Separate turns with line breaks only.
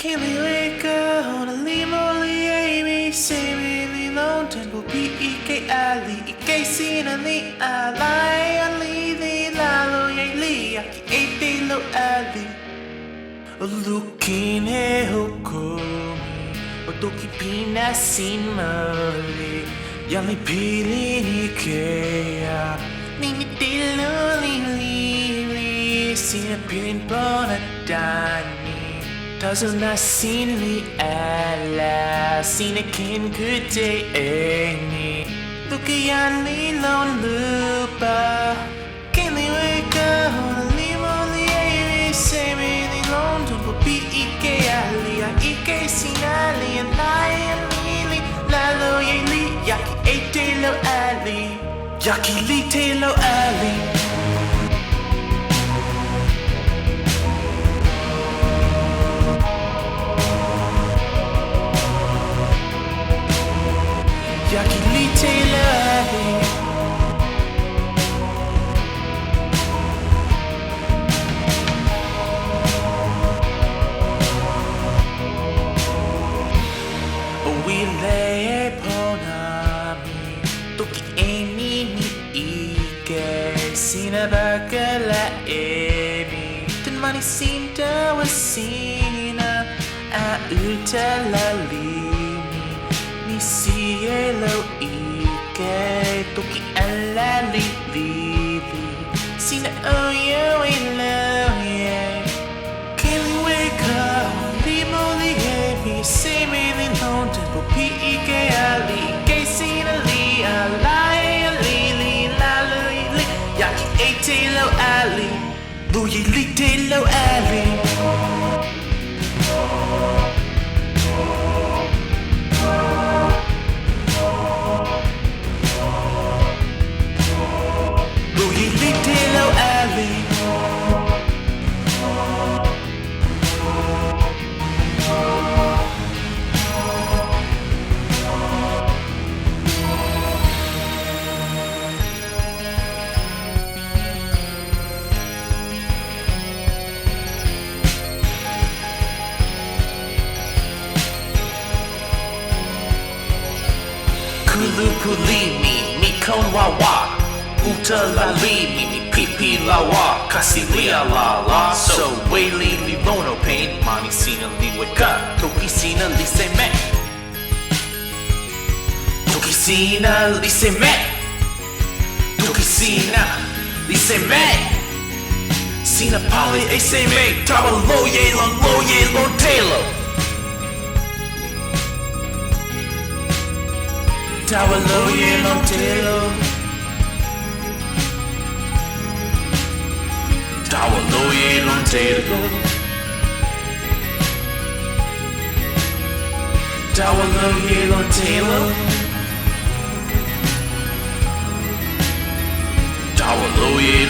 Can we wake up on a limoli Amy say really long tempo P.E.K. Ali Ike sinali alay ali li lalo ye li aki ete lo ali Looking he hokomi Otoki pina sin mali Yali pili ni kea Nini tilo li li li Sina pilin pona dani Tazuna sinli ala Sina kin kute eni Lukayan li lon lupa Kili weka hona limo li ewi Semi li lon tumpo P.E.K. ali A ike sinali Anai ali Lalo ye li Yaki ete lo ali Yaki li te lo ali Yaki li te lo ali Wile ponami Toki eni ni ike Sina bakala emi Ten mani sinta wasina A utala limi Ni sielo ike Toki ala li li li Sina oyo ilo ye Kili weka limo li emi Semi li long tempo P.E.K. ali Ike sina li alai ali li lalo li Yaki ete lo ali Lo ye li te lo ali Lo ye li te lo ali Kulu kulimi, mikon wawa Uta la limi, mi pipi la wa Kasi lia la la So wali li lono pain Mani sina li weka Toki sina li se me Toki sina li se me Toki sina li se me Sina pali e se me Tawa lo ye lon telo Tawa lo ye lon telo Tawa lo ye lon telo Tawa lo ye lon telo Tawa lo ye